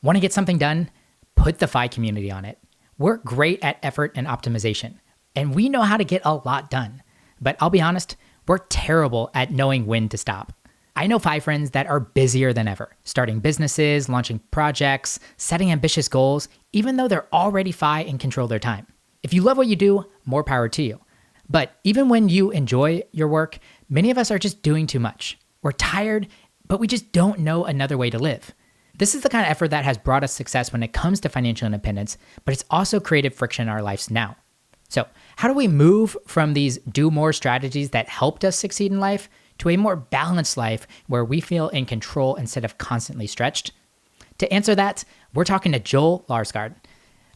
Want to get something done? Put the Fi community on it. We're great at effort and optimization, and we know how to get a lot done. But I'll be honest, we're terrible at knowing when to stop. I know Fi friends that are busier than ever, starting businesses, launching projects, setting ambitious goals, even though they're already Fi and control their time. If you love what you do, more power to you. But even when you enjoy your work, many of us are just doing too much. We're tired, but we just don't know another way to live. This is the kind of effort that has brought us success when it comes to financial independence, but it's also created friction in our lives now. So how do we move from these do more strategies that helped us succeed in life to a more balanced life where we feel in control instead of constantly stretched? To answer that, we're talking to Joel Larsgaard.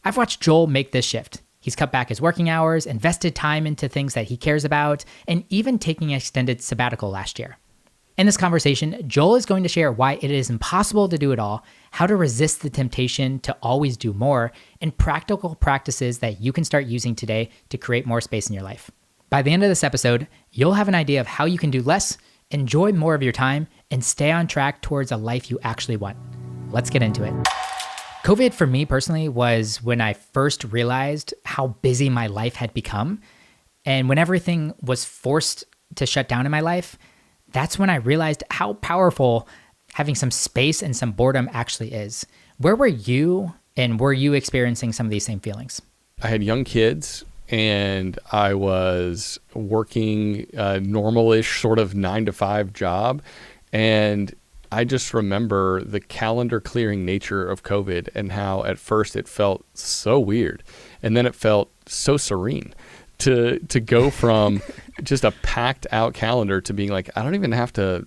I've watched Joel make this shift. He's cut back his working hours, invested time into things that he cares about, and even taking an extended sabbatical last year. In this conversation, Joel is going to share why it is impossible to do it all, how to resist the temptation to always do more, and practical practices that you can start using today to create more space in your life. By the end of this episode, you'll have an idea of how you can do less, enjoy more of your time, and stay on track towards a life you actually want. Let's get into it. COVID for me personally was when I first realized how busy my life had become. And when everything was forced to shut down in my life, that's when I realized how powerful having some space and some boredom actually is. Where were you, and were you experiencing some of these same feelings? I had young kids, and I was working a normal-ish sort of 9-to-5 job. And I just remember the calendar clearing nature of COVID and how at first it felt so weird. And then it felt so serene to go from just a packed out calendar to being like, I don't even have to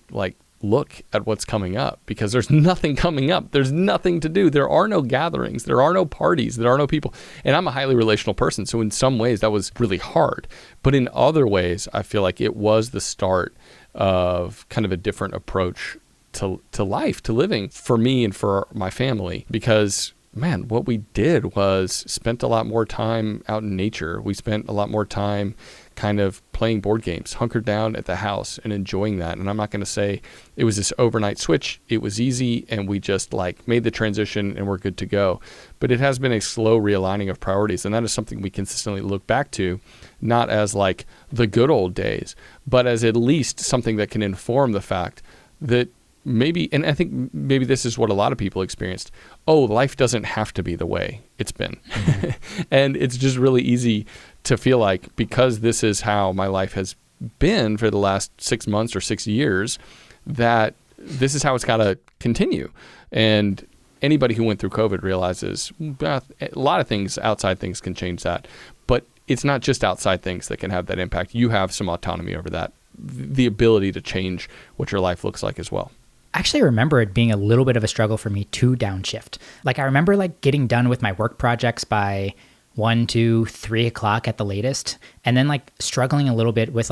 look at what's coming up because there's nothing coming up. There's nothing to do. There are no gatherings. There are no parties. There are no people. And I'm a highly relational person. So in some ways that was really hard. But in other ways, I feel like it was the start of kind of a different approach to life, to living for me and for my family. Because man, what we did was spent a lot more time out in nature. We spent a lot more time kind of playing board games, hunkered down at the house and enjoying that. And I'm not going to say it was this overnight switch. It was easy and we just made the transition and we're good to go. But it has been a slow realigning of priorities. And that is something we consistently look back to, not as the good old days, but as at least something that can inform the fact that maybe, and I think maybe this is what a lot of people experienced. Oh, life doesn't have to be the way it's been. Mm-hmm. And it's just really easy to feel like because this is how my life has been for the last 6 months or 6 years, that this is how it's got to continue. And anybody who went through COVID realizes a lot of things, outside things can change that. But it's not just outside things that can have that impact. You have some autonomy over that, the ability to change what your life looks like as well. I actually remember it being a little bit of a struggle for me to downshift. I remember getting done with my work projects by 1, 2, 3 o'clock at the latest. And then struggling a little bit with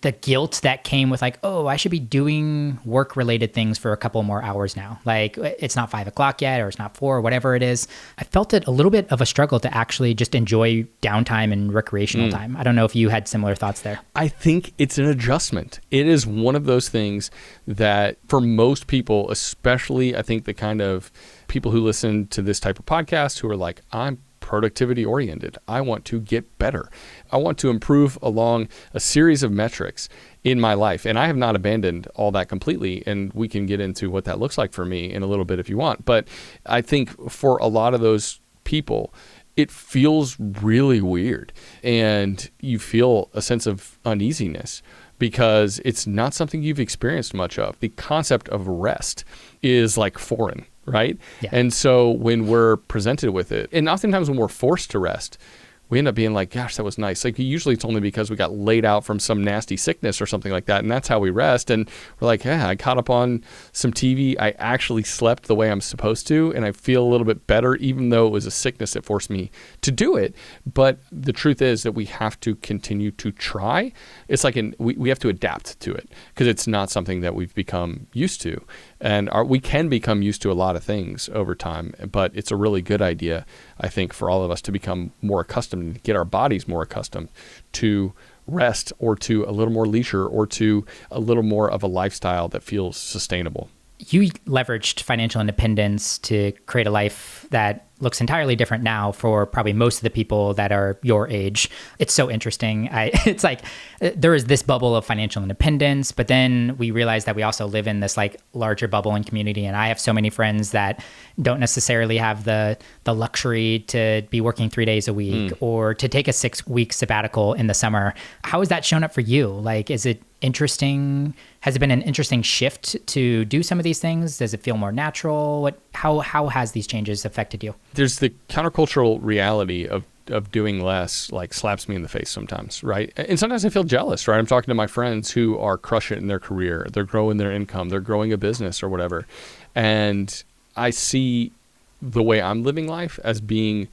the guilt that came with oh, I should be doing work related things for a couple more hours now. It's not 5 o'clock yet, or it's not 4, or whatever it is. I felt it a little bit of a struggle to actually just enjoy downtime and recreational time. I don't know if you had similar thoughts there. I think it's an adjustment. It is one of those things that for most people, especially I think the kind of people who listen to this type of podcast who are I'm productivity oriented. I want to get better. I want to improve along a series of metrics in my life. And I have not abandoned all that completely. And we can get into what that looks like for me in a little bit if you want. But I think for a lot of those people, it feels really weird. And you feel a sense of uneasiness because it's not something you've experienced much of. The concept of rest is foreign. Right? Yeah. And so when we're presented with it, and oftentimes when we're forced to rest, we end up being gosh, that was nice. Usually it's only because we got laid out from some nasty sickness or something like that. And that's how we rest. And we're yeah, I caught up on some TV. I actually slept the way I'm supposed to. And I feel a little bit better, even though it was a sickness that forced me to do it. But the truth is that we have to continue to try. It's we have to adapt to it because it's not something that we've become used to. And we can become used to a lot of things over time, but it's a really good idea, I think, for all of us to become more accustomed and get our bodies more accustomed to rest or to a little more leisure or to a little more of a lifestyle that feels sustainable. You leveraged financial independence to create a life that looks entirely different now for probably most of the people that are your age. It's so interesting. It's like there is this bubble of financial independence, but then we realize that we also live in this like larger bubble and community. And I have so many friends that don't necessarily have the luxury to be working 3 days a week or to take a 6-week sabbatical in the summer. How has that shown up for you? Like, is it interesting? Has it been an interesting shift to do some of these things? Does it feel more natural? How has these changes affected you? There's the countercultural reality of doing less, like slaps me in the face sometimes, right? And sometimes I feel jealous, right? I'm talking to my friends who are crushing it in their career. They're growing their income. They're growing a business or whatever. And I see the way I'm living life as being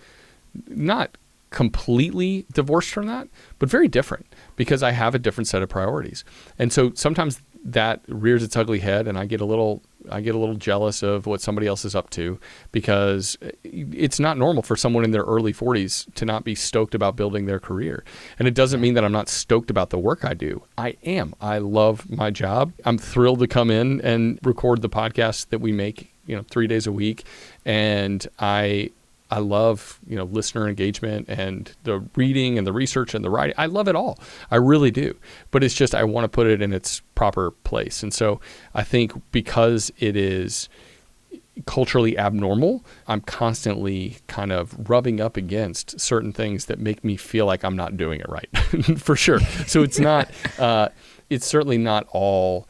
not completely divorced from that, but very different because I have a different set of priorities. And so sometimes that rears its ugly head and I get a little jealous of what somebody else is up to, because it's not normal for someone in their early 40s to not be stoked about building their career. And it doesn't mean that I'm not stoked about the work I do. I am. I love my job. I'm thrilled to come in and record the podcast that we make, 3 days a week. And I love, listener engagement and the reading and the research and the writing. I love it all. I really do. But it's just, I want to put it in its proper place. And so I think because it is culturally abnormal, I'm constantly kind of rubbing up against certain things that make me feel like I'm not doing it right, for sure. So it's not, it's certainly not all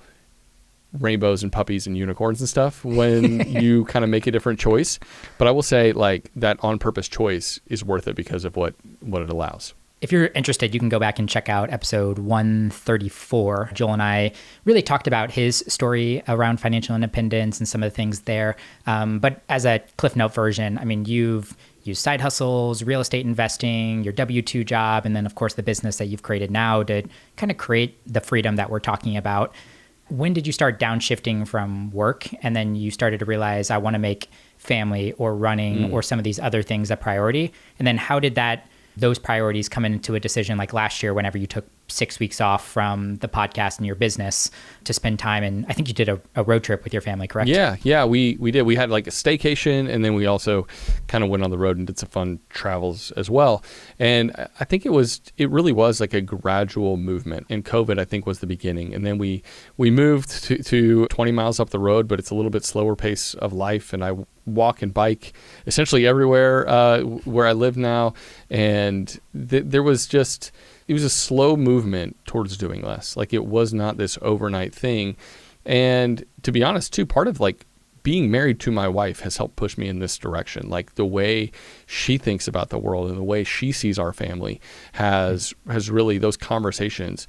rainbows and puppies and unicorns and stuff when you kind of make a different choice. But I will say, like, that on purpose choice is worth it because of what it allows. If you're interested, you can go back and check out episode 134. Joel and I really talked about his story around financial independence and some of the things there. But as a Cliff Note version, I mean, you've used side hustles, real estate investing, your W-2 job, and then, of course, the business that you've created now to kind of create the freedom that we're talking about. When did you start downshifting from work and then you started to realize I want to make family or running or some of these other things a priority? And then how did those priorities come into a decision like last year whenever you took 6 weeks off from the podcast and your business to spend time? And I think you did a road trip with your family, correct? Yeah, we did. We had like a staycation, and then we also kind of went on the road and did some fun travels as well. And I think it really was like a gradual movement. And COVID, I think, was the beginning. And then we moved to 20 miles up the road, but it's a little bit slower pace of life. And I walk and bike essentially everywhere where I live now. And there was just... It was a slow movement towards doing less. Like, it was not this overnight thing. And to be honest, too, part of like being married to my wife has helped push me in this direction. Like, the way she thinks about the world and the way she sees our family has really, those conversations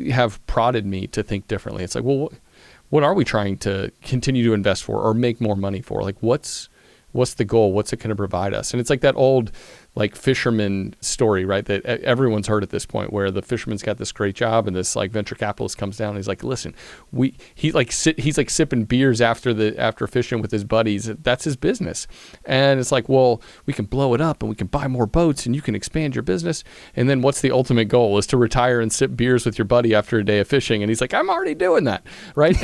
have prodded me to think differently. It's like, well, what are we trying to continue to invest for or make more money for? Like, what's the goal? What's it going to provide us? And it's like that old like fisherman story, right? That everyone's heard at this point, where the fisherman's got this great job and this like venture capitalist comes down and he's like, listen, he's like sipping beers after fishing with his buddies. That's his business. And it's like, well, we can blow it up and we can buy more boats and you can expand your business. And then what's the ultimate goal? Is to retire and sip beers with your buddy after a day of fishing. And he's like, I'm already doing that. Right.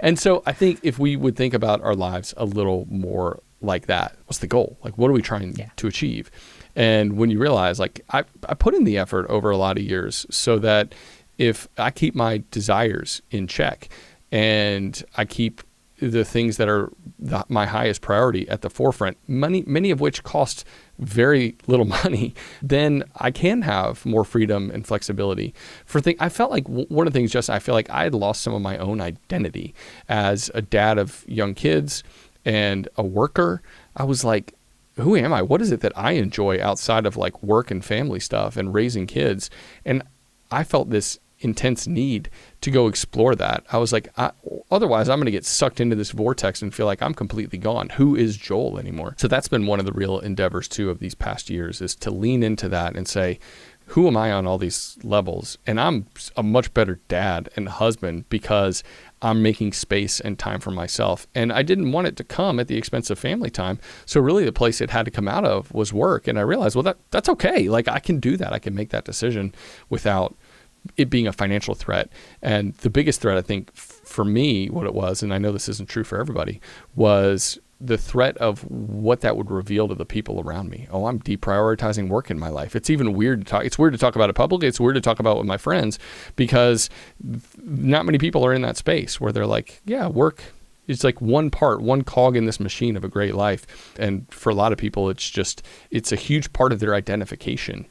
And so I think if we would think about our lives a little more like that, what's the goal? Like, what are we trying to achieve? And when you realize, like, I put in the effort over a lot of years so that if I keep my desires in check and I keep the things that are my highest priority at the forefront, many of which cost very little money, then I can have more freedom and flexibility for things. I felt like one of the things, Justin, I feel like I had lost some of my own identity as a dad of young kids and a worker. I was like, who am I? What is it that I enjoy outside of like work and family stuff and raising kids? And I felt this intense need to go explore that. I was like, otherwise I'm going to get sucked into this vortex and feel like I'm completely gone. Who is Joel anymore? So that's been one of the real endeavors too of these past years, is to lean into that and say, who am I on all these levels? And I'm a much better dad and husband because I'm making space and time for myself. And I didn't want it to come at the expense of family time. So really the place it had to come out of was work. And I realized, well, that's okay. Like, I can do that. I can make that decision without it being a financial threat. And the biggest threat, I think, for me, what it was, and I know this isn't true for everybody, was the threat of what that would reveal to the people around me. Oh, I'm deprioritizing work in my life. It's even weird to talk. It's weird to talk about it publicly. It's weird to talk about it with my friends because not many people are in that space where they're like, yeah, work is like one cog in this machine of a great life. And for a lot of people, it's a huge part of their identification.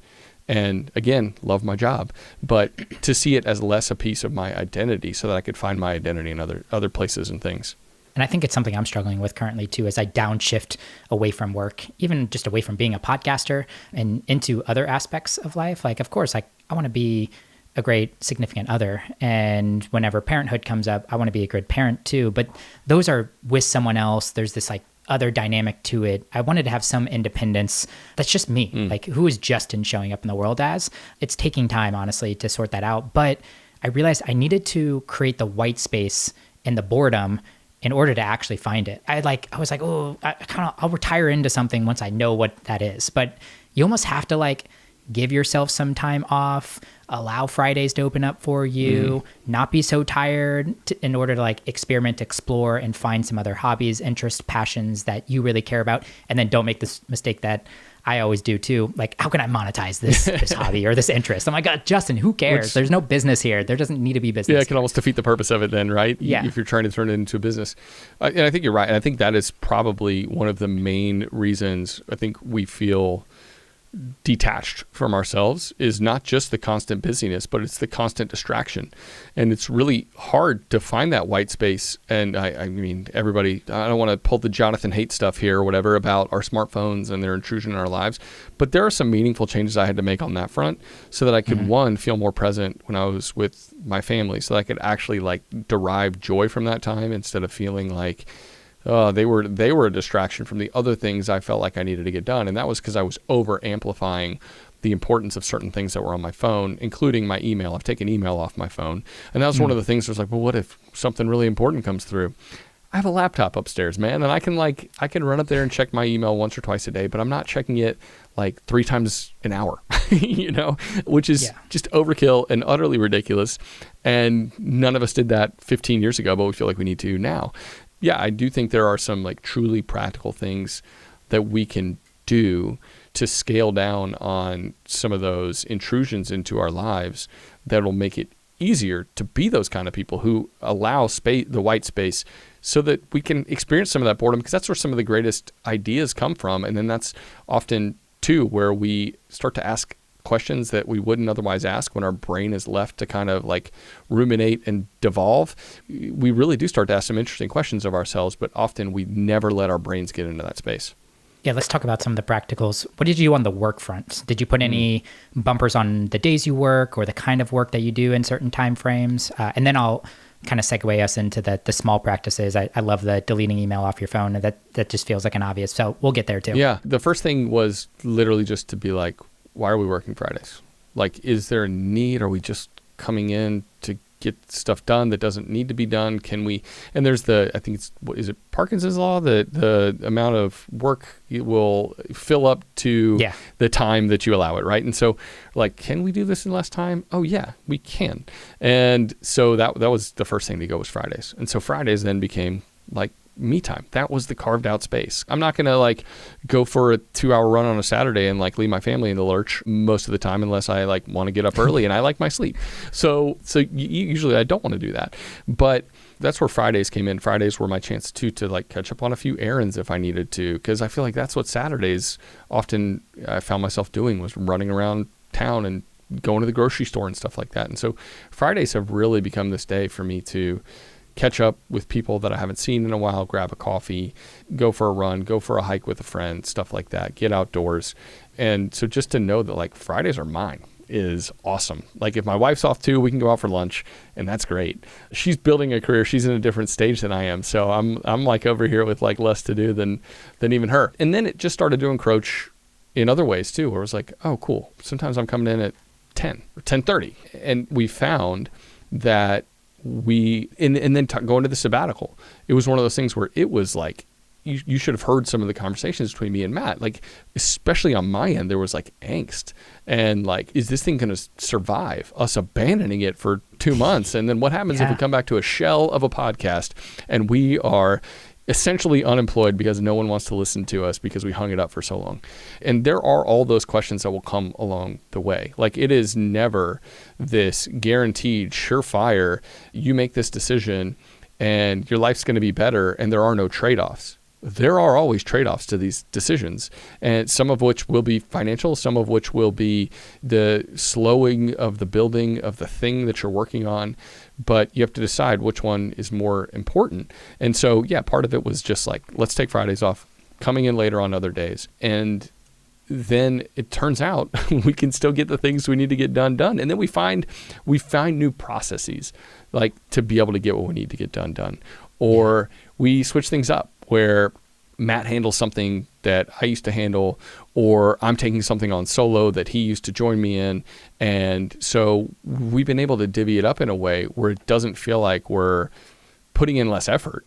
And again, love my job, but to see it as less a piece of my identity so that I could find my identity in other places and things. And I think it's something I'm struggling with currently too, as I downshift away from work, even just away from being a podcaster and into other aspects of life. Like, of course, I want to be a great significant other. And whenever parenthood comes up, I want to be a good parent too. But those are with someone else. There's this like other dynamic to it. I wanted to have some independence. That's just me. Like, who is Justin showing up in the world as? It's taking time, honestly, to sort that out. But I realized I needed to create the white space and the boredom in order to actually find it. I was like, oh, I'll retire into something once I know what that is. But you almost have to like give yourself some time off, allow Fridays to open up for you, not be so tired in order to like experiment, explore, and find some other hobbies, interests, passions that you really care about. And then don't make this mistake that I always do too. Like, how can I monetize this hobby or this interest? I'm like, Justin, who cares? There's no business here. There doesn't need to be business. Yeah, it can almost defeat the purpose of it then, right? Yeah. If you're trying to turn it into a business. And I think you're right. And I think that is probably one of the main reasons I think we feel detached from ourselves is not just the constant busyness, but it's the constant distraction. And it's really hard to find that white space. And I mean, everybody, I don't want to pull the Jonathan Haidt stuff here or whatever about our smartphones and their intrusion in our lives, but there are some meaningful changes I had to make on that front so that I could, one, feel more present when I was with my family, so that I could actually like derive joy from that time instead of feeling like, they were a distraction from the other things I felt like I needed to get done. And that was because I was over amplifying the importance of certain things that were on my phone, including my email. I've taken email off my phone. And that was one of the things that was like, well, what if something really important comes through? I have a laptop upstairs, man, and I can run up there and check my email once or twice a day, but I'm not checking it like 3 times an hour, which is just overkill and utterly ridiculous. And none of us did that 15 years ago, but we feel like we need to now. Yeah, I do think there are some like truly practical things that we can do to scale down on some of those intrusions into our lives that will make it easier to be those kind of people who allow the white space so that we can experience some of that boredom, because that's where some of the greatest ideas come from. And then that's often too where we start to ask questions that we wouldn't otherwise ask when our brain is left to kind of like ruminate and devolve. We really do start to ask some interesting questions of ourselves, but often we never let our brains get into that space. Yeah, let's talk about some of the practicals. What did you do on the work front? Did you put any bumpers on the days you work or the kind of work that you do in certain time frames? And then I'll kind of segue us into the small practices. I love the deleting email off your phone. That just feels like an obvious. So we'll get there too. Yeah, the first thing was literally just to be like, why are we working Fridays? Like, is there a need? Are we just coming in to get stuff done that doesn't need to be done? Can we, and there's I think it's, is it Parkinson's law? The amount of work will fill up to the time that you allow it, right? And so like, can we do this in less time? Oh yeah, we can. And so that was the first thing to go was Fridays. And so Fridays then became like me time. That was the carved out space. I'm not going to like go for a 2-hour run on a Saturday and like leave my family in the lurch most of the time unless I like want to get up early and I like my sleep. So usually I don't want to do that. But that's where Fridays came in. Fridays were my chance to like catch up on a few errands if I needed to, because I feel like that's what Saturdays often I found myself doing, was running around town and going to the grocery store and stuff like that. And so Fridays have really become this day for me to catch up with people that I haven't seen in a while, grab a coffee, go for a run, go for a hike with a friend, stuff like that, get outdoors. And so just to know that like Fridays are mine is awesome. Like if my wife's off too, we can go out for lunch and that's great. She's building a career. She's in a different stage than I am. So I'm like over here with like less to do than even her. And then it just started to encroach in other ways too, where it was like, oh, cool. Sometimes I'm coming in at 10 or 10:30. And we found that and then going to the sabbatical, it was one of those things where it was like you should have heard some of the conversations between me and Matt. Like, especially on my end, there was like angst and like, is this thing going to survive us abandoning it for 2 months? And then what happens if we come back to a shell of a podcast and we are essentially unemployed because no one wants to listen to us because we hung it up for so long? And there are all those questions that will come along the way. Like, it is never this guaranteed surefire, you make this decision and your life's going to be better and there are no trade-offs. There are always trade-offs to these decisions, and some of which will be financial, some of which will be the slowing of the building of the thing that you're working on, but you have to decide which one is more important. And so, yeah, part of it was just like, let's take Fridays off, coming in later on other days. And then it turns out we can still get the things we need to get done. And then we find new processes, like to be able to get what we need to get done. Or we switch things up where Matt handles something that I used to handle, or I'm taking something on solo that he used to join me in. And so we've been able to divvy it up in a way where it doesn't feel like we're putting in less effort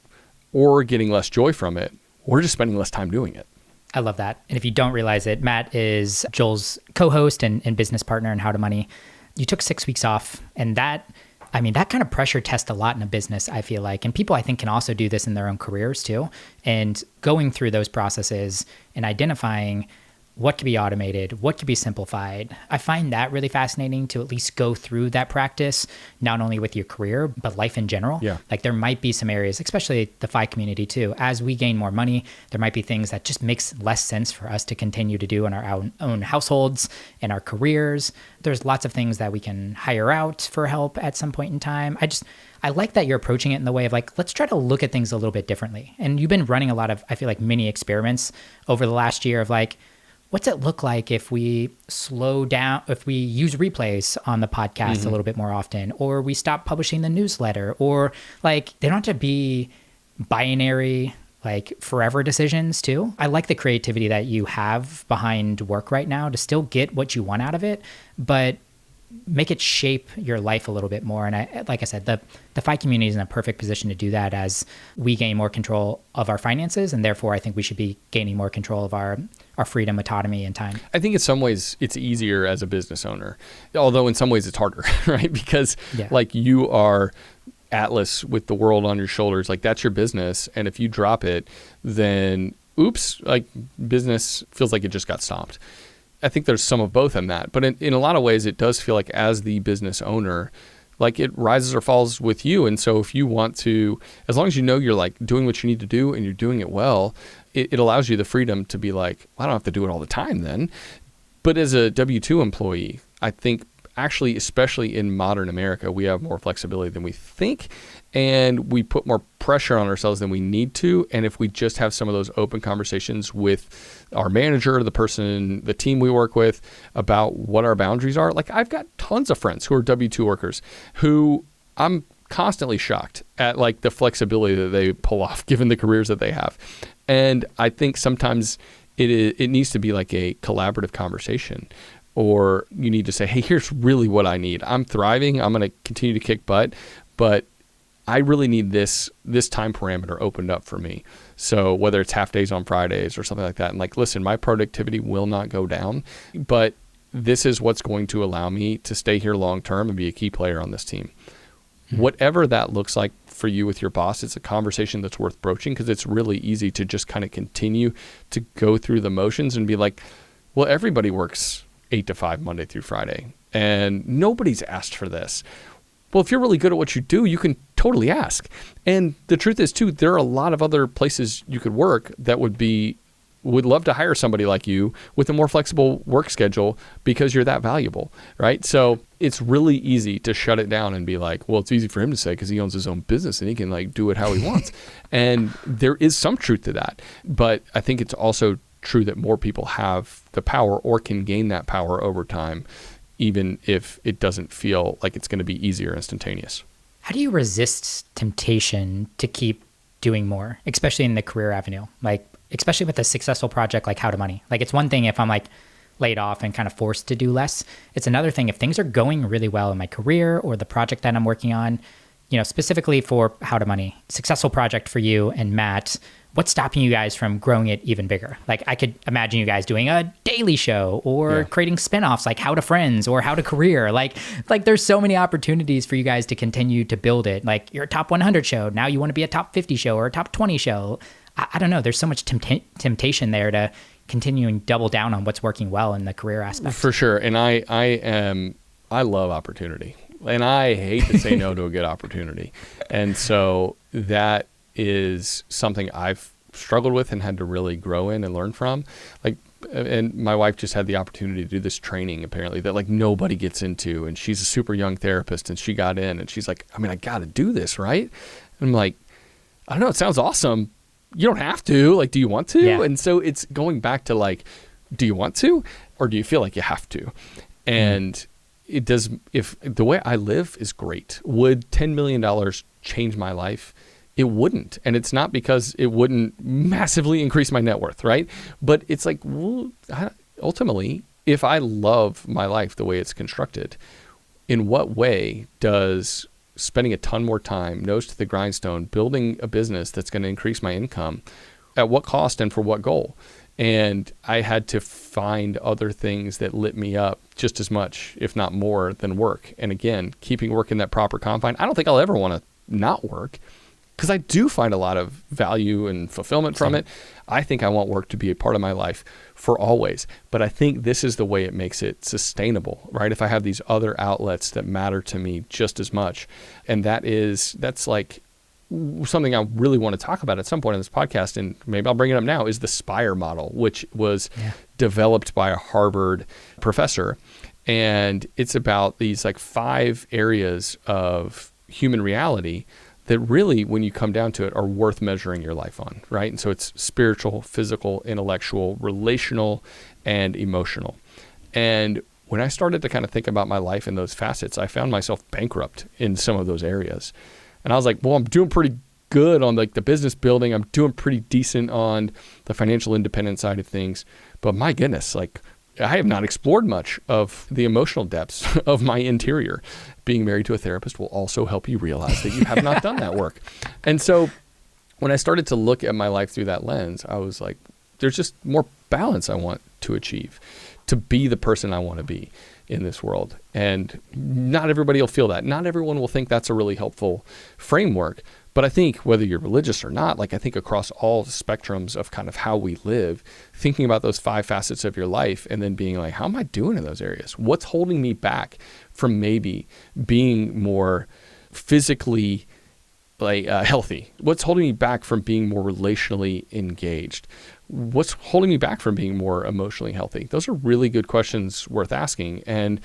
or getting less joy from it. We're just spending less time doing it. I love that. And if you don't realize it, Matt is Joel's co-host and business partner in How to Money. You took 6 weeks off, and that kind of pressure tests a lot in a business, I feel like. And people, I think, can also do this in their own careers too. And going through those processes and identifying what can be automated, what can be simplified. I find that really fascinating to at least go through that practice, not only with your career, but life in general. Yeah. Like, there might be some areas, especially the FI community too, as we gain more money, there might be things that just makes less sense for us to continue to do in our own households and our careers. There's lots of things that we can hire out for help at some point in time. I like that you're approaching it in the way of like, let's try to look at things a little bit differently. And you've been running a lot of, I feel like, mini experiments over the last year of like, what's it look like if we slow down, if we use replays on the podcast a little bit more often, or we stop publishing the newsletter, or like, they don't have to be binary, like forever decisions too. I like the creativity that you have behind work right now to still get what you want out of it, but make it shape your life a little bit more. And like I said, the FI community is in a perfect position to do that as we gain more control of our finances. And therefore, I think we should be gaining more control of our freedom, autonomy, and time. I think in some ways it's easier as a business owner, although in some ways it's harder, right? Because like, you are Atlas with the world on your shoulders. Like, that's your business. And if you drop it, then oops, like, business feels like it just got stopped. I think there's some of both in that. But in a lot of ways, it does feel like, as the business owner, like, it rises or falls with you. And so if you want to, as long as you know you're like doing what you need to do and you're doing it well, it allows you the freedom to be like, well, I don't have to do it all the time then. But as a W-2 employee, I think actually, especially in modern America, we have more flexibility than we think, and we put more pressure on ourselves than we need to. And if we just have some of those open conversations with our manager, the team we work with, about what our boundaries are. Like, I've got tons of friends who are W-2 workers who I'm constantly shocked at, like, the flexibility that they pull off given the careers that they have. And I think sometimes it needs to be like a collaborative conversation, or you need to say, hey, here's really what I need. I'm thriving. I'm going to continue to kick butt, but I really need this time parameter opened up for me. So whether it's half days on Fridays or something like that, and like, listen, my productivity will not go down, but this is what's going to allow me to stay here long term and be a key player on this team. Whatever that looks like for you with your boss, it's a conversation that's worth broaching, because it's really easy to just kind of continue to go through the motions and be like, well, everybody works 8 to 5 Monday through Friday, and nobody's asked for this. Well, if you're really good at what you do, you can totally ask. And the truth is too, there are a lot of other places you could work that would love to hire somebody like you with a more flexible work schedule, because you're that valuable, right? So it's really easy to shut it down and be like, well, it's easy for him to say because he owns his own business and he can like do it how he wants. And there is some truth to that. But I think it's also true that more people have the power or can gain that power over time, even if it doesn't feel like it's going to be easy or instantaneous. How do you resist temptation to keep doing more, especially in the career avenue? Like, especially with a successful project like How to Money. Like, it's one thing if I'm like laid off and kind of forced to do less. It's another thing if things are going really well in my career or the project that I'm working on, specifically for How to Money, successful project for you and Matt. what's stopping you guys from growing it even bigger? Like, I could imagine you guys doing a daily show or creating spinoffs like How to Friends or How to Career. Like there's so many opportunities for you guys to continue to build it. Like, you're a top 100 show. Now you want to be a top 50 show or a top 20 show. I don't know. There's so much temptation there to continue and double down on what's working well in the career aspect. For sure. And I love opportunity. And I hate to say no to a good opportunity. And so that is something I've struggled with and had to really grow in and learn from. Like, and my wife just had the opportunity to do this training apparently that like nobody gets into. And she's a super young therapist and she got in and she's like, I mean, I got to do this, right? And I'm like, I don't know. It sounds awesome. You don't have to. Like, do you want to? Yeah. And so it's going back to like, do you want to, or do you feel like you have to? And it does, if the way I live is great. Would $10 million change my life? It wouldn't. And it's not because it wouldn't massively increase my net worth, right? But it's like, well, ultimately, if I love my life the way it's constructed, in what way does spending a ton more time, nose to the grindstone, building a business that's going to increase my income, at what cost and for what goal? And I had to find other things that lit me up just as much, if not more, than work. And again, keeping work in that proper confine. I don't think I'll ever want to not work because I do find a lot of value and fulfillment from it. I think I want work to be a part of my life for always. But I think this is the way it makes it sustainable, right? If I have these other outlets that matter to me just as much. And that's like something I really want to talk about at some point in this podcast, and maybe I'll bring it up now, is the SPIRE model, which was developed by a Harvard professor. And it's about these like 5 areas of human reality that really, when you come down to it, are worth measuring your life on, right? And so it's spiritual, physical, intellectual, relational, and emotional. And when I started to kind of think about my life in those facets, I found myself bankrupt in some of those areas. And I was like, well, I'm doing pretty good on like the business building. I'm doing pretty decent on the financial independence side of things. But my goodness, like I have not explored much of the emotional depths of my interior. Being married to a therapist will also help you realize that you have not done that work. And so when I started to look at my life through that lens, I was like, there's just more balance I want to achieve, to be the person I want to be in this world. And not everybody will feel that. Not everyone will think that's a really helpful framework. But I think whether you're religious or not, like I think across all spectrums of kind of how we live, thinking about those 5 facets of your life and then being like, how am I doing in those areas? What's holding me back from maybe being more physically healthy? What's holding me back from being more relationally engaged? What's holding me back from being more emotionally healthy? Those are really good questions worth asking. And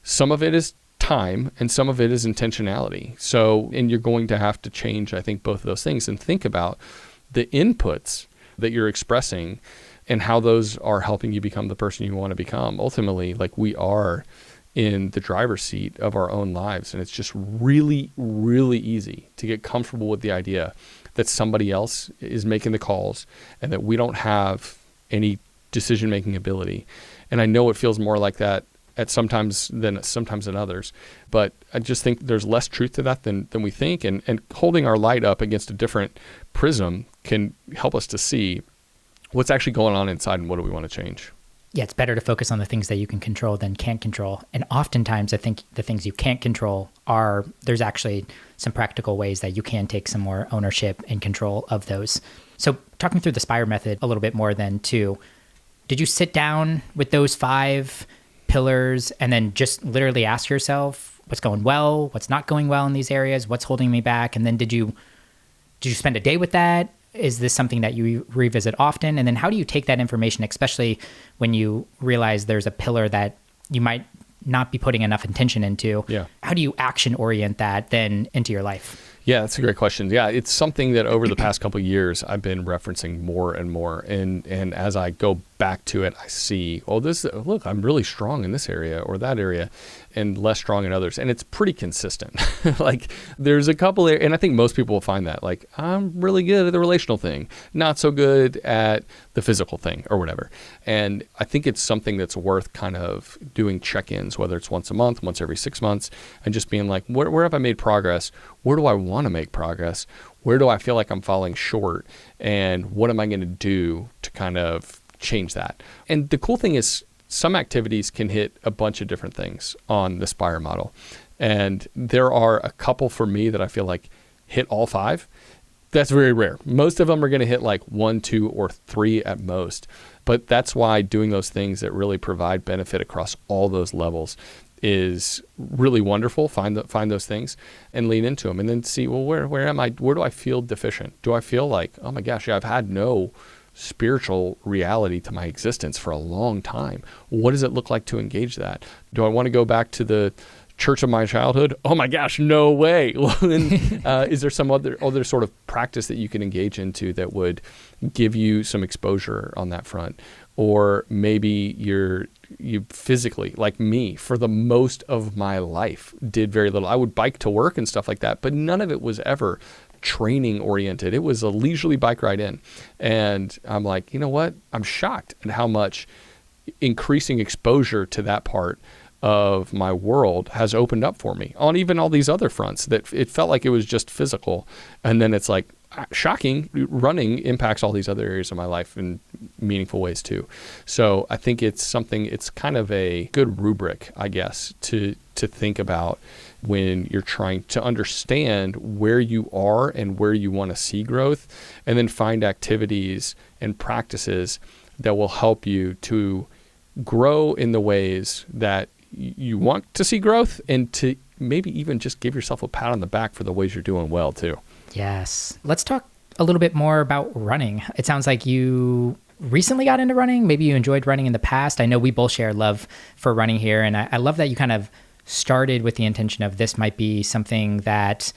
some of it is time and some of it is intentionality. So, and you're going to have to change, I think, both of those things and think about the inputs that you're expressing and how those are helping you become the person you want to become. Ultimately, like we are in the driver's seat of our own lives. And it's just really, really easy to get comfortable with the idea that somebody else is making the calls and that we don't have any decision-making ability. And I know it feels more like that at sometimes than others. But I just think there's less truth to that than we think. And holding our light up against a different prism can help us to see what's actually going on inside and what do we want to change. Yeah, it's better to focus on the things that you can control than can't control. And oftentimes I think the things you can't control there's actually some practical ways that you can take some more ownership and control of those. So talking through the SPIRE method a little bit more then too, did you sit down with those 5 pillars and then just literally ask yourself what's going well, what's not going well in these areas, what's holding me back? And then did you spend a day with that? Is this something that you revisit often? And then how do you take that information, especially when you realize there's a pillar that you might not be putting enough attention into? Yeah. How do you action orient that then into your life? Yeah, that's a great question. Yeah, it's something that over the past couple of years I've been referencing more and more. And as I go back to it, I see, look, I'm really strong in this area or that area and less strong in others. And it's pretty consistent. Like there's a couple and I think most people will find that like, I'm really good at the relational thing, not so good at the physical thing or whatever. And I think it's something that's worth kind of doing check-ins, whether it's once a month, once every 6 months, and just being like, where have I made progress? Where do I want to make progress? where do I feel like I'm falling short, and what am I going to do to kind of change that? And the cool thing is some activities can hit a bunch of different things on the Spire model. And there are a couple for me that I feel like hit all 5. That's very rare. Most of them are going to hit like 1, 2, or 3 at most. But that's why doing those things that really provide benefit across all those levels is really wonderful. Find those things and lean into them, and then see, well, where am I? Where do I feel deficient? Do I feel like, oh my gosh, I've had no spiritual reality to my existence for a long time? What does it look like to engage that? Do I want to go back to the church of my childhood? Oh my gosh, no way. Well, then, is there some other sort of practice that you can engage into that would give you some exposure on that front? Or maybe you physically, like me, for the most of my life, did very little. I would bike to work and stuff like that, but none of it was ever training oriented. It was a leisurely bike ride in. And I'm like, you know what? I'm shocked at how much increasing exposure to that part of my world has opened up for me on even all these other fronts that it felt like it was just physical. And then it's like, shocking, running impacts all these other areas of my life in meaningful ways too. So I think it's kind of a good rubric, I guess, to think about when you're trying to understand where you are and where you want to see growth, and then find activities and practices that will help you to grow in the ways that you want to see growth, and to maybe even just give yourself a pat on the back for the ways you're doing well too. Yes. Let's talk a little bit more about running. It sounds like you recently got into running. Maybe you enjoyed running in the past. I know we both share love for running here. And I love that you kind of started with the intention of this might be something that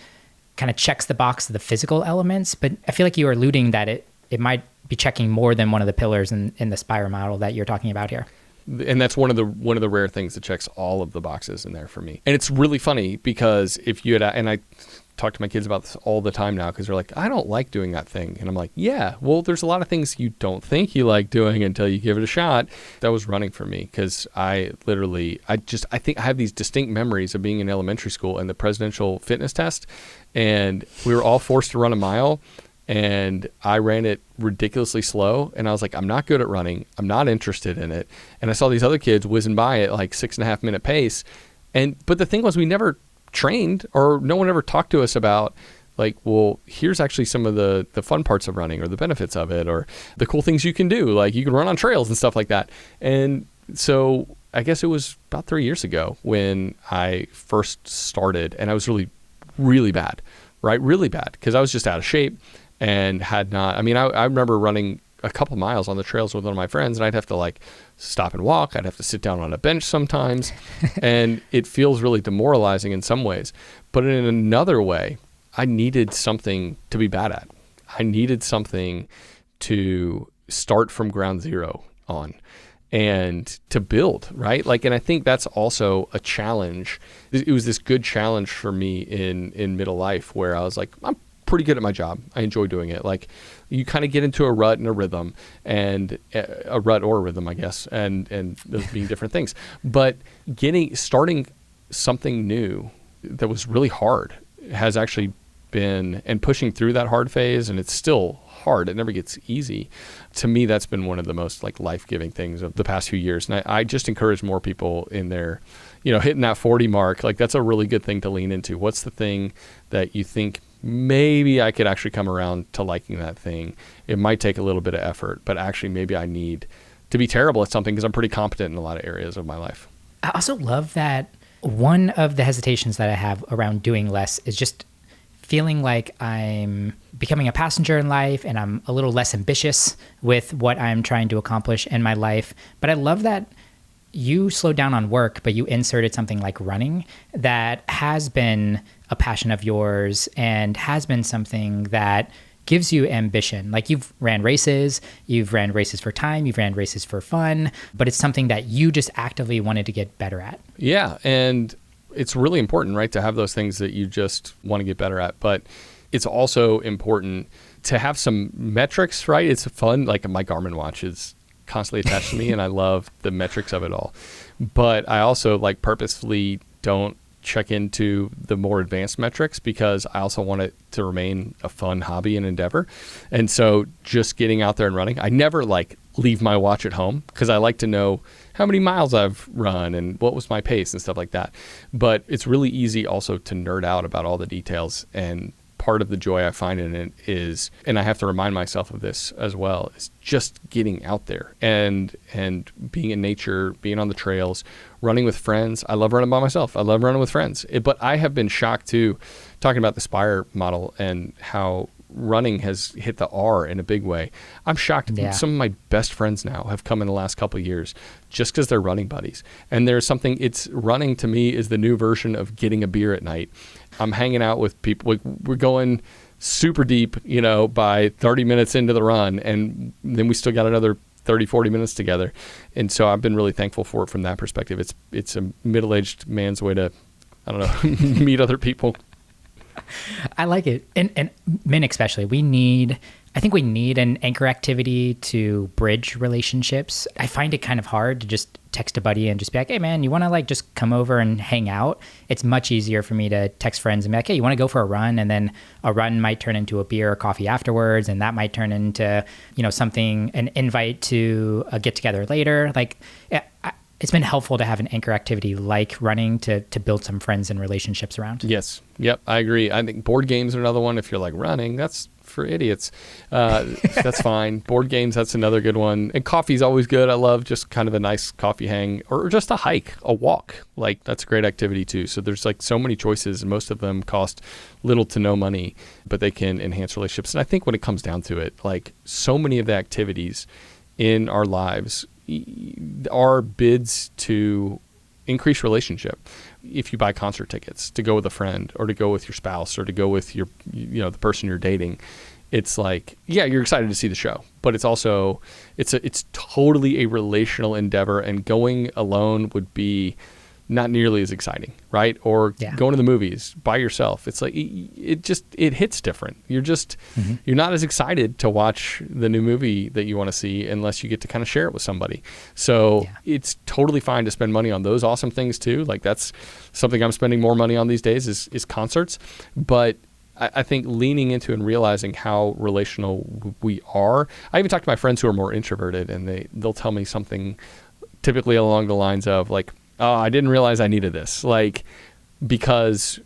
kind of checks the box of the physical elements. But I feel like you are alluding that it might be checking more than one of the pillars in the Spire model that you're talking about here. And that's one of the rare things that checks all of the boxes in there for me. And it's really funny because if you had, and I talk to my kids about this all the time now, because they're like, I don't like doing that thing. And I'm like, yeah, well, there's a lot of things you don't think you like doing until you give it a shot. That was running for me, because I think I have these distinct memories of being in elementary school and the presidential fitness test. And we were all forced to run a mile. And I ran it ridiculously slow. And I was like, I'm not good at running. I'm not interested in it. And I saw these other kids whizzing by at like 6.5 minute pace. But the thing was, we never trained, or no one ever talked to us about like, well, here's actually some of the fun parts of running, or the benefits of it, or the cool things you can do. Like you can run on trails and stuff like that. And so I guess it was about 3 years ago when I first started, and I was really, really bad, right? Really bad, because I was just out of shape. And had not, I remember running a couple miles on the trails with one of my friends, and I'd have to like stop and walk. I'd have to sit down on a bench sometimes. And it feels really demoralizing in some ways. But in another way, I needed something to be bad at. I needed something to start from ground zero on and to build, right? Like, and I think that's also a challenge. It was this good challenge for me in middle life, where I was like, I'm pretty good at my job. I enjoy doing it. Like, you kind of get into a rut and a rhythm, and a rut or a rhythm, I guess, and those being different things. But starting something new that was really hard has actually been, and pushing through that hard phase, and it's still hard. It never gets easy. To me, that's been one of the most like life-giving things of the past few years. And I just encourage more people in their, hitting that 40 mark. Like, that's a really good thing to lean into. What's the thing that you think maybe I could actually come around to liking that thing? It might take a little bit of effort, but actually maybe I need to be terrible at something, because I'm pretty competent in a lot of areas of my life. I also love that one of the hesitations that I have around doing less is just feeling like I'm becoming a passenger in life, and I'm a little less ambitious with what I'm trying to accomplish in my life. But I love that you slowed down on work, but you inserted something like running that has been a passion of yours and has been something that gives you ambition. Like, you've ran races for time, you've ran races for fun, but it's something that you just actively wanted to get better at. Yeah. And it's really important, right, to have those things that you just want to get better at. But it's also important to have some metrics, right? It's fun. Like, my Garmin watch is constantly attached to me, and I love the metrics of it all. But I also like purposefully don't check into the more advanced metrics because I also want it to remain a fun hobby and endeavor. And so just getting out there and running, I never like leave my watch at home because I like to know how many miles I've run and what was my pace and stuff like that. But it's really easy also to nerd out about all the details, and part of the joy I find in it is, and I have to remind myself of this as well, is just getting out there and being in nature, being on the trails, running with friends. I love running by myself. I love running with friends. But I have been shocked too, talking about the Spire model and how running has hit the R in a big way. I'm shocked. Yeah. Some of my best friends now have come in the last couple of years just because they're running buddies. And there's something, it's running to me is the new version of getting a beer at night. I'm hanging out with people. We're going super deep, by 30 minutes into the run. And then we still got another 30, 40 minutes together. And so I've been really thankful for it from that perspective. It's a middle-aged man's way to, I don't know, meet other people. I like it. And men especially, I think we need an anchor activity to bridge relationships. I find it kind of hard to just text a buddy and just be like, hey man, you want to like just come over and hang out? It's much easier for me to text friends and be like, hey, you want to go for a run? And then a run might turn into a beer or coffee afterwards. And that might turn into, something, an invite to a get together later. Like it's been helpful to have an anchor activity like running to build some friends and relationships around. Yes. Yep. I agree. I think board games are another one. If you're like running, that's for idiots. That's fine. Board games, that's another good one. And coffee's always good. I love just kind of a nice coffee hang or just a hike, a walk. Like that's a great activity too. So there's like so many choices and most of them cost little to no money, but they can enhance relationships. And I think when it comes down to it, like so many of the activities in our lives are bids to increase relationship. If you buy concert tickets to go with a friend or to go with your spouse or to go with your, the person you're dating, it's like, yeah, you're excited to see the show, but it's also, it's totally a relational endeavor, and going alone would be not nearly as exciting, right? Or going to the movies by yourself. It's like, it hits different. You're just, you're not as excited to watch the new movie that you want to see unless you get to kind of share it with somebody. So it's totally fine to spend money on those awesome things too. Like that's something I'm spending more money on these days is concerts. But I think leaning into and realizing how relational we are. I even talk to my friends who are more introverted, and they'll tell me something typically along the lines of like, oh, I didn't realize I needed this. Like, because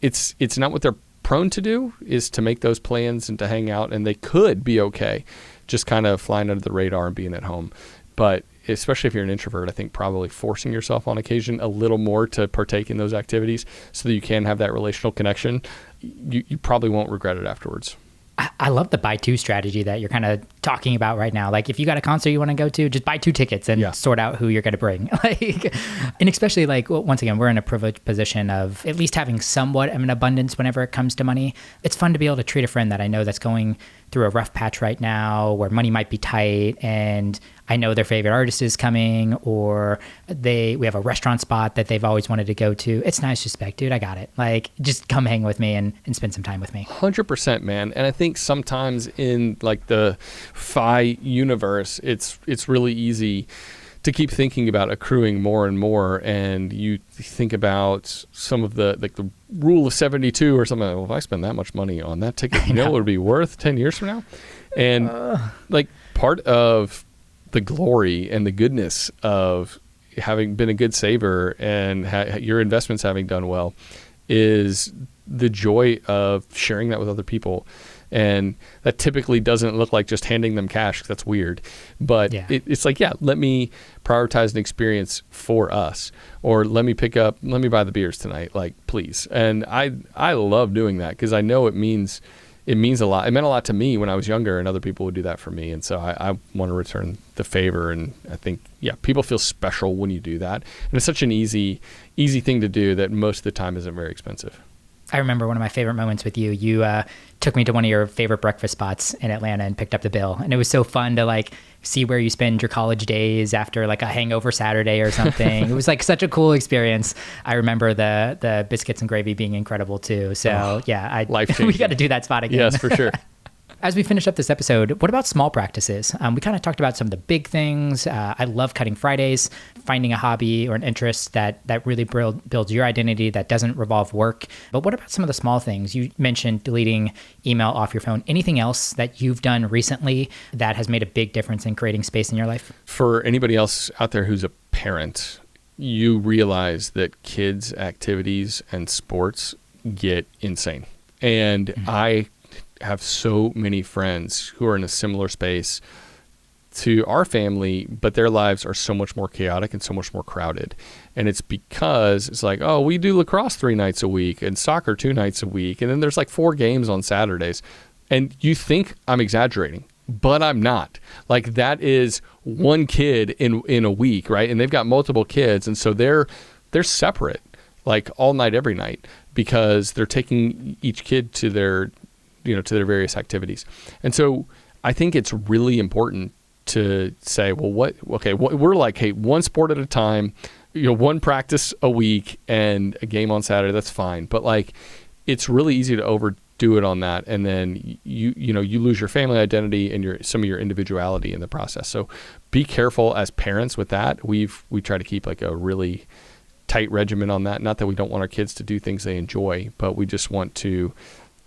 it's not what they're prone to do, is to make those plans and to hang out, and they could be okay just kind of flying under the radar and being at home. But especially if you're an introvert, I think probably forcing yourself on occasion a little more to partake in those activities so that you can have that relational connection, you probably won't regret it afterwards. I love the buy two strategy that you're kind of talking about right now. Like if you got a concert you want to go to, just buy 2 tickets and sort out who you're going to bring. And especially once again, we're in a privileged position of at least having somewhat of an abundance whenever it comes to money. It's fun to be able to treat a friend that I know that's going through a rough patch right now where money might be tight, and I know their favorite artist is coming, or we have a restaurant spot that they've always wanted to go to. It's nice to just be like, dude, I got it. Like, just come hang with me and spend some time with me. 100%, man. And I think sometimes in like the FI universe, it's really easy to keep thinking about accruing more and more. And you think about some of the rule of 72 or something. Well, if I spend that much money on that ticket, you know what it would be worth 10 years from now? And like part of the glory and the goodness of having been a good saver and your investments having done well is the joy of sharing that with other people. And that typically doesn't look like just handing them cash, 'cause that's weird. But it's like, let me prioritize an experience for us, or let me buy the beers tonight, like, please. And I love doing that because I know it means a lot. It meant a lot to me when I was younger, and other people would do that for me. And so I want to return the favor. And I think, people feel special when you do that. And it's such an easy thing to do that most of the time isn't very expensive. I remember one of my favorite moments with you. You took me to one of your favorite breakfast spots in Atlanta and picked up the bill. And it was so fun to like see where you spend your college days after like a hangover Saturday or something. It was like such a cool experience. I remember the biscuits and gravy being incredible too. So life-changing. we got to do that spot again. Yes, for sure. As we finish up this episode, what about small practices? We kind of talked about some of the big things. I love cutting Fridays, finding a hobby or an interest that really builds your identity that doesn't revolve work. But what about some of the small things? You mentioned deleting email off your phone. Anything else that you've done recently that has made a big difference in creating space in your life? For anybody else out there who's a parent, you realize that kids' activities and sports get insane. And I have so many friends who are in a similar space to our family, but their lives are so much more chaotic and so much more crowded. And it's because it's like, oh, we do lacrosse 3 nights a week and soccer 2 nights a week. And then there's like 4 games on Saturdays. And you think I'm exaggerating, but I'm not. Like, that is one kid in a week, right? And they've got multiple kids. And so they're separate, like all night, every night, because they're taking each kid to their various activities. And so I think it's really important to say, well, we're like, hey, one sport at a time, one practice a week and a game on Saturday, that's fine. But like, it's really easy to overdo it on that. And then you lose your family identity and some of your individuality in the process. So be careful as parents with that. We try to keep like a really tight regimen on that. Not that we don't want our kids to do things they enjoy, but we just want to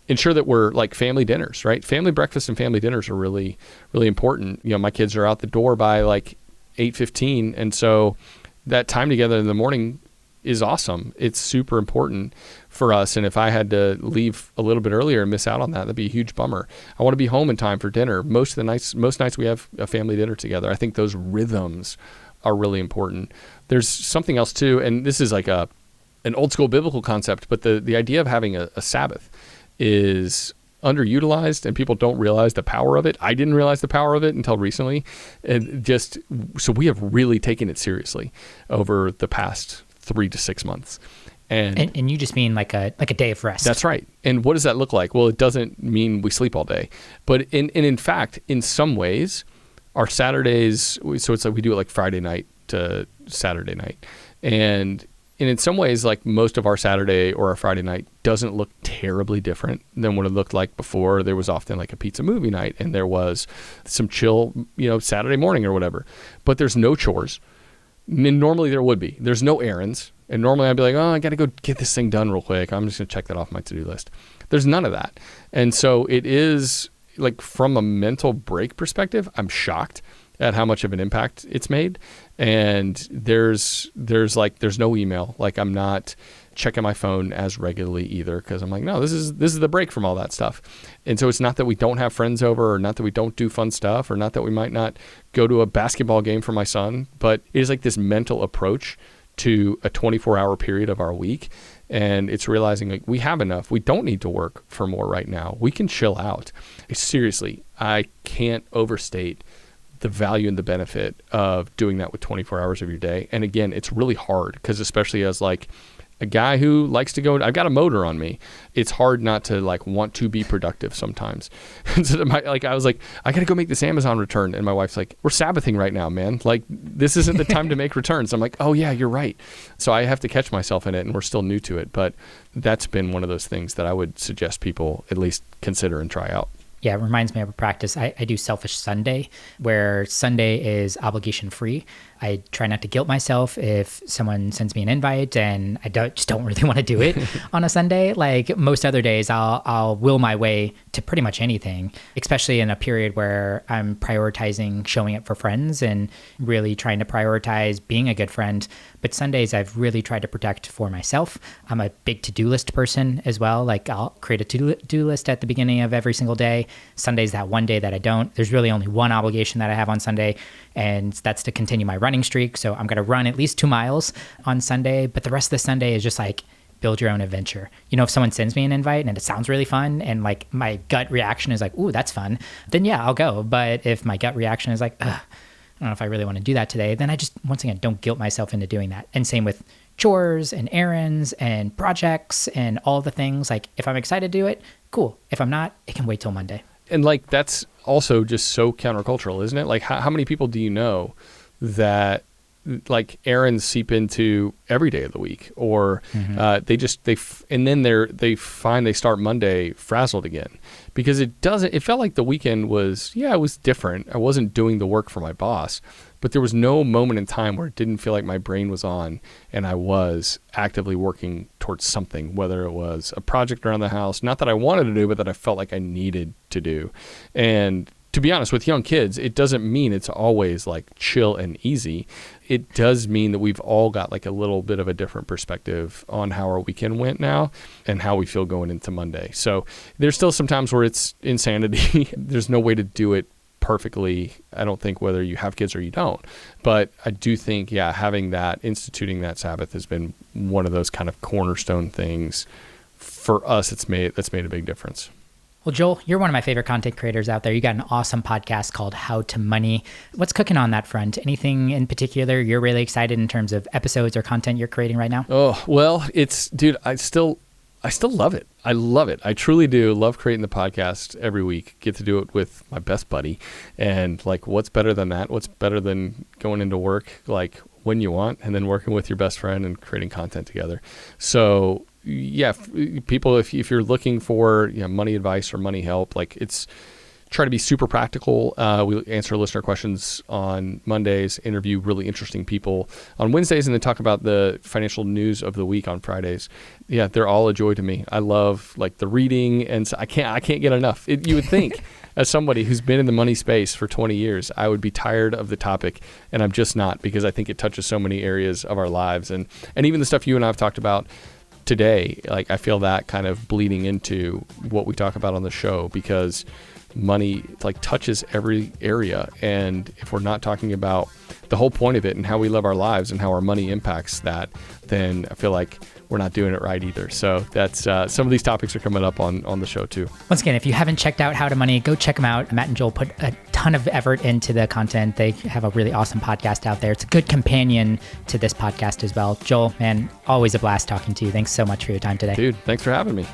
ensure that we're like family dinners, right? Family breakfast and family dinners are really, really important. My kids are out the door by like 8:15. And so that time together in the morning is awesome. It's super important for us. And if I had to leave a little bit earlier and miss out on that, that'd be a huge bummer. I want to be home in time for dinner. Most nights we have a family dinner together. I think those rhythms are really important. There's something else too, and this is like an old school biblical concept, but the idea of having a Sabbath is underutilized and people don't realize the power of it. I didn't realize the power of it until recently. And so we have really taken it seriously over the past 3 to 6 months. And you just mean like a day of rest. That's right. And what does that look like? Well, it doesn't mean we sleep all day, but in fact, in some ways, our Saturdays, so it's like we do it like Friday night to Saturday night. And in some ways, like most of our Saturday or our Friday night doesn't look terribly different than what it looked like before. There was often like a pizza movie night and there was some chill, Saturday morning or whatever. But there's no chores. And normally there would be. There's no errands. And normally I'd be like, oh, I got to go get this thing done real quick. I'm just going to check that off my to-do list. There's none of that. And so it is like, from a mental break perspective, I'm shocked at how much of an impact it's made. And there's no email. Like, I'm not checking my phone as regularly either, because I'm like, no, this is the break from all that stuff. And so it's not that we don't have friends over, or not that we don't do fun stuff, or not that we might not go to a basketball game for my son, but it is like this mental approach to a 24-hour period of our week. And it's realizing like we have enough. We don't need to work for more right now. We can chill out. Seriously, I can't overstate the value and the benefit of doing that with 24 hours of your day. And again, it's really hard because, especially as like a guy who likes to go, I've got a motor on me. It's hard not to like want to be productive sometimes. And so I was like, I got to go make this Amazon return. And my wife's like, we're Sabbathing right now, man. Like, this isn't the time to make returns. I'm like, oh yeah, you're right. So I have to catch myself in it, and we're still new to it. But that's been one of those things that I would suggest people at least consider and try out. Yeah, it reminds me of a practice. I do Selfish Sunday, where Sunday is obligation free. I try not to guilt myself if someone sends me an invite and I just don't really want to do it on a Sunday. Like most other days, I'll will my way to pretty much anything, especially in a period where I'm prioritizing showing up for friends and really trying to prioritize being a good friend. But Sundays, I've really tried to protect for myself. I'm a big to-do list person as well. Like I'll create a to-do list at the beginning of every single day. Sunday's that one day that I don't. There's really only one obligation that I have on Sunday, and that's to continue my running streak. So I'm going to run at least 2 miles on Sunday, but the rest of the Sunday is just like build your own adventure. If someone sends me an invite and it sounds really fun and like my gut reaction is like, ooh, that's fun, then yeah, I'll go. But if my gut reaction is like, ugh, I don't know if I really want to do that today, then I just, once again, don't guilt myself into doing that. And same with chores and errands and projects and all the things. Like if I'm excited to do it, cool. If I'm not, it can wait till Monday. And like, that's also just so countercultural, isn't it? Like how many people do you know that like errands seep into every day of the week, or and then they find they start Monday frazzled again, because it felt like the weekend was, it was different. I wasn't doing the work for my boss, but there was no moment in time where it didn't feel like my brain was on and I was actively working towards something, whether it was a project around the house, not that I wanted to do, but that I felt like I needed to do. And to be honest, with young kids, it doesn't mean it's always like chill and easy. It does mean that we've all got like a little bit of a different perspective on how our weekend went now and how we feel going into Monday. So there's still some times where it's insanity. There's no way to do it perfectly, I don't think, whether you have kids or you don't. But I do think, instituting that Sabbath has been one of those kind of cornerstone things for us. That's made a big difference. Well, Joel, you're one of my favorite content creators out there. You got an awesome podcast called How to Money. What's cooking on that front? Anything in particular you're really excited in terms of episodes or content you're creating right now? Oh, well, I still love it. I love it. I truly do love creating the podcast every week. Get to do it with my best buddy. And like, what's better than that? What's better than going into work like when you want and then working with your best friend and creating content together? So people, if you're looking for money advice or money help, like try to be super practical. We answer listener questions on Mondays, interview really interesting people on Wednesdays, and then talk about the financial news of the week on Fridays. Yeah, they're all a joy to me. I love like the reading, and so I can't get enough. You would think as somebody who's been in the money space for 20 years, I would be tired of the topic, and I'm just not, because I think it touches so many areas of our lives, and even the stuff you and I have talked about today. Like, I feel that kind of bleeding into what we talk about on the show, because money like touches every area, and if we're not talking about the whole point of it and how we live our lives and how our money impacts that, then I feel like we're not doing it right either. So that's some of these topics are coming up on the show too. Once again, if you haven't checked out How to Money, go check them out. Matt and Joel put a ton of effort into the content. They have a really awesome podcast out there. It's a good companion to this podcast as well. Joel, man, always a blast talking to you. Thanks so much for your time today. Dude, thanks for having me.